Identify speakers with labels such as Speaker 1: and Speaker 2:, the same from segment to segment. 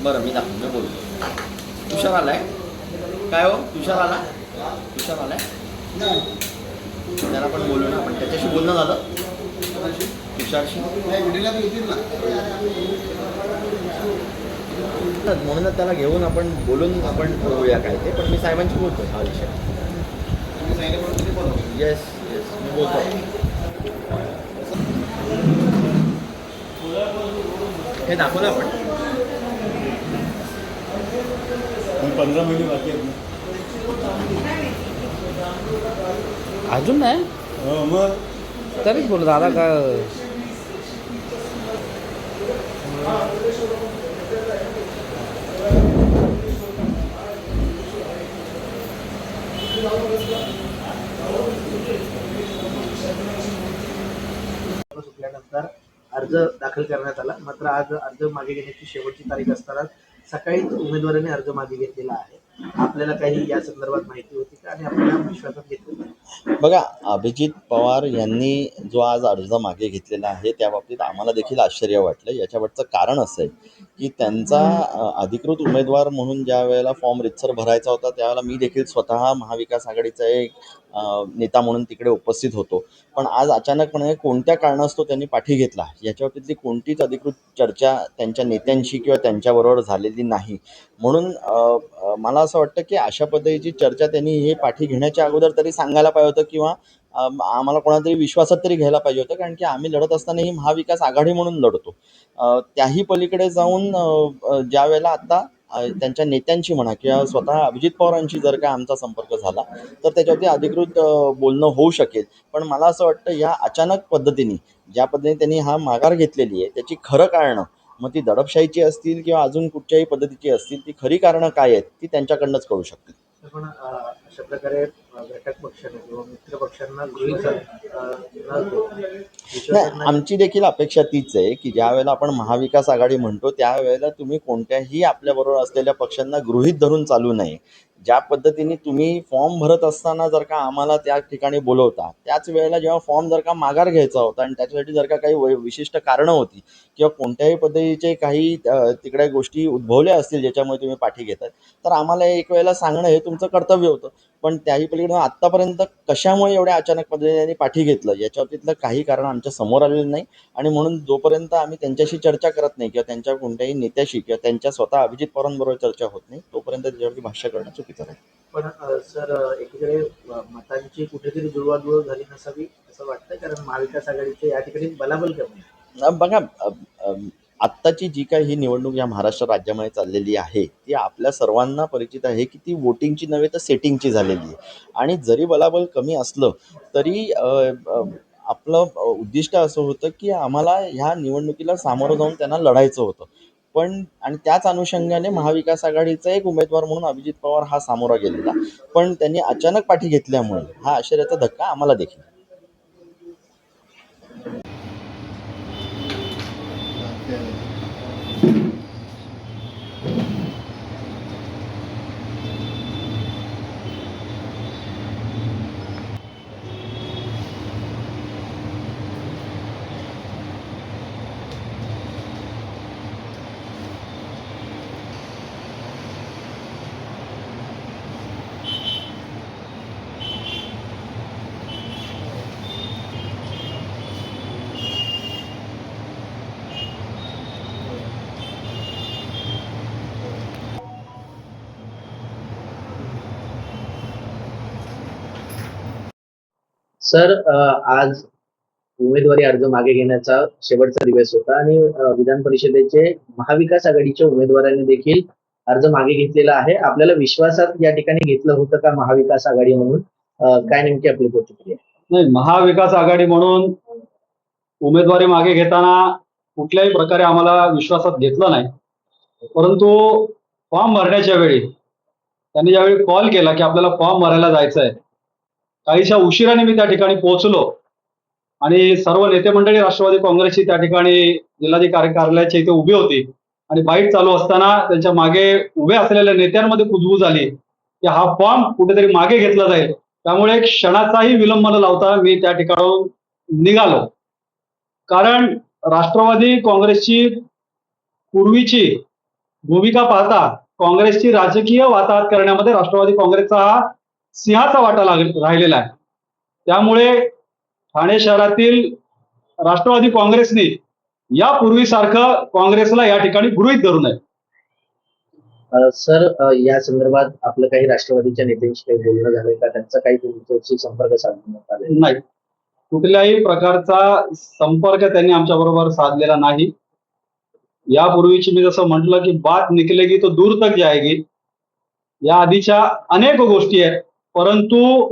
Speaker 1: बरं मी दाखवतो, मी बोलतो. तुषार आलाय काय हो? तुषार आला? तुषार आलाय? त्याला पण बोलू ना आपण. त्याच्याशी बोलणं झालं तुषारशी? म्हणूनच त्याला घेऊन आपण बोलून आपण बघूया काय ते. पण मी साहेबांशी बोलतो हा विषय. येस येस मी बोलतो. हे दाखवलं आपण.
Speaker 2: 15 महिने बाकी आहेत.
Speaker 3: अजून नाही
Speaker 2: मग
Speaker 3: तरीच बोल दादा का
Speaker 4: सुटल्यानंतर अर्ज दाखल करण्यात आला. मात्र आज अर्ज मागे घेण्याची शेवटची तारीख असताना सकाळीच उमेदवाराने अर्ज मागे घेतलेला आहे. आपल्याला काही या संदर्भात माहिती होती का आणि आपल्याला विश्वासात घेतलं?
Speaker 1: बघा, अभिजित पवार यांनी जो आज अर्ज मागे घेतलेला आहे त्या बाबतीत आम्हाला देखील आश्चर्य वाटलं. याच्यावरचं कारण असं आहे की त्यांचा अधिकृत उमेदवार म्हणून ज्या वेळेला फॉर्म रितसर भरायचा होता त्यावेळेला मी देखील स्वतः महाविकास आघाडीचा एक नेता म्हणून तिकडे उपस्थित होतो. पण आज अचानकपणे कोणत्या कारणास्तव त्यांनी पाठी घेतला याच्याबाबतीतली कोणतीच अधिकृत चर्चा त्यांच्या नेत्यांशी किंवा त्यांच्याबरोबर झालेली नाही. म्हणून मला असं वाटतं की अशा पद्धतीची चर्चा त्यांनी हे पाठी घेण्याच्या अगोदर तरी सांगायला पाहिजे होतं किंवा आम्हाला कोणातरी विश्वासात तरी घ्यायला पाहिजे होतं. कारण की आम्ही लढत असताना ही महाविकास आघाडी म्हणून लढतो. त्याही पलीकडे जाऊन ज्या वेळेला आता त्यांच्या नेत्यांशी म्हणा किंवा स्वतः अभिजित पवारांशी जर का आमचा संपर्क झाला तर त्याच्यावरती अधिकृत बोलणं होऊ शकेल. पण मला असं वाटतं या अचानक पद्धतीने ज्या पद्धतीने त्यांनी हा माघार घेतलेली आहे त्याची खरं कारणं, मग ती दडपशाहीची असतील किंवा अजून कुठच्याही पद्धतीची असतील, ती खरी कारणं काय आहेत ती त्यांच्याकडनंच कळू शकतील.
Speaker 4: पण अशा प्रकारे घटक पक्षाने किंवा मित्र पक्षांना
Speaker 1: नाही, आमची देखील अपेक्षा तीच आहे की ज्या वेळेला आपण महाविकास आघाडी म्हणतो त्यावेळेला तुम्ही कोणत्याही आपल्याबरोबर असलेल्या पक्षांना गृहीत धरून चालू नये. ज्या पद्धतीने तुम्ही फॉर्म भरत असताना जर का आम्हाला त्या ठिकाणी बोलवता त्याच वेळेला जेव्हा फॉर्म जर का माघार घ्यायचा होता आणि त्याच्यासाठी जर का काही विशिष्ट कारणं होती किंवा कोणत्याही पद्धतीचे काही तिकडे गोष्टी उद्भवल्या असतील ज्याच्यामुळे तुम्ही पाठी घेतात तर आम्हाला एक वेळेला सांगणं हे तुमचं कर्तव्य होतं. पण त्याही पलीकडे आत्तापर्यंत कशामुळे एवढ्या अचानक पद्धतीने पाठी घेतलं याच्यावरतीतलं काही कारण आमच्या समोर आलेलं नाही. आणि म्हणून जोपर्यंत आम्ही त्यांच्याशी चर्चा करत नाही किंवा त्यांच्या कोणत्याही नेत्याशी किंवा त्यांच्या स्वतः अभिजित पवारांबरोबर चर्चा होत नाही तोपर्यंत त्याच्यावरती भाष्य करणं चुकीचं आहे.
Speaker 4: पण सर एकीकडे मतांची कुठेतरी जुळवाजुळव झाली नसावी असं वाटतं, कारण महाविकास आघाडीचे या ठिकाणी बलाबल कमी आहे.
Speaker 1: बघा, आत्ताची जी काही ही निवडणूक या महाराष्ट्र राज्यामध्ये चाललेली आहे ती आपल्या सर्वांना परिचित आहे की ती वोटिंगची नव्हे तर सेटिंगची झालेली आहे. आणि जरी बलाबल कमी असलं तरी आपलं उद्दिष्ट असं होतं की आम्हाला ह्या निवडणुकीला सामोरं जाऊन त्यांना लढायचं होतं. पण आणि त्याच अनुषंगाने महाविकास आघाडीचा एक उमेदवार म्हणून अभिजित पवार हा सामोरा गेलेला. पण त्यांनी अचानक पाठी घेतल्यामुळे हा आश्चर्याचा धक्का आम्हाला देखील.
Speaker 4: सर आज उमेदवारी अर्ज मागे घेण्याचा शेवटचा दिवस होता आणि विधान परिषदेचे महाविकास आघाडीच्या उमेदवारांनी देखील अर्ज मागे घेतलेला आहे. आपल्याला विश्वासात या ठिकाणी घेतलं होतं का महाविकास आघाडी म्हणून? काय नेमकी आपली प्रतिक्रिया?
Speaker 2: नाही, महाविकास आघाडी म्हणून उमेदवारी मागे घेताना कुठल्याही प्रकारे आम्हाला विश्वासात घेतलं नाही. परंतु फॉर्म भरण्याच्या वेळी त्यांनी ज्यावेळी कॉल केला की आपल्याला फॉर्म भरायला जायचं आहे, काहीशा उशिराने मी त्या ठिकाणी पोहोचलो आणि सर्व नेते मंडळी राष्ट्रवादी काँग्रेसची त्या ठिकाणी जिल्हाधिकारी कार्यालयाच्या इथे उभी होती आणि बाईट चालू असताना त्यांच्या मागे उभे असलेल्या नेत्यांमध्ये कुजबूज आली की हा फॉर्म कुठेतरी मागे घेतला जाईल. त्यामुळे क्षणाचाही विलंब न लावता मी त्या ठिकाणाहून निघालो. कारण राष्ट्रवादी काँग्रेसची पूर्वीची भूमिका पाहता काँग्रेसची राजकीय वाताहत करण्यामध्ये राष्ट्रवादी काँग्रेसचा हा सिंहाचा वाटा राहिलेला आहे. त्यामुळे ठाणे शहरातील राष्ट्रवादी काँग्रेसने यापूर्वीसारखं काँग्रेसला या ठिकाणी गृहीत धरू नये.
Speaker 4: सर, या संदर्भात आपलं काही राष्ट्रवादीच्या नेत्यांशी काही बोलणं झालंय का? त्यांचा काही तुमच्याशी संपर्क साधण्यात आलाय?
Speaker 2: नाही, कुठल्याही प्रकारचा संपर्क त्यांनी आमच्या बरोबर साधलेला नाही. यापूर्वीची मी जसं म्हटलं की बात निकलेगी तो दूर तक जाएगी, या आधीच्या अनेक गोष्टी आहेत. परंतु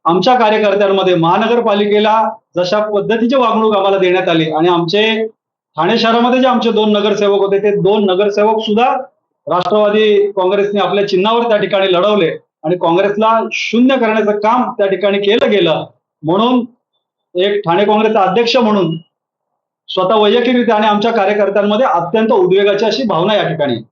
Speaker 2: आमच्या कार्यकर्त्यांमध्ये महानगरपालिकेला जशा पद्धतीची वागणूक आम्हाला देण्यात आली आणि आमचे ठाणे शहरामध्ये जे आमचे 2 नगरसेवक होते ते 2 नगरसेवक सुद्धा राष्ट्रवादी काँग्रेसने आपल्या चिन्हावर त्या ठिकाणी लढवले आणि काँग्रेसला शून्य करण्याचं काम त्या ठिकाणी केलं गेलं. म्हणून एक ठाणे काँग्रेसचा अध्यक्ष म्हणून स्वतः वैयक्तिकरित्या आणि आमच्या कार्यकर्त्यांमध्ये अत्यंत उद्वेगाची अशी भावना या ठिकाणी आहे.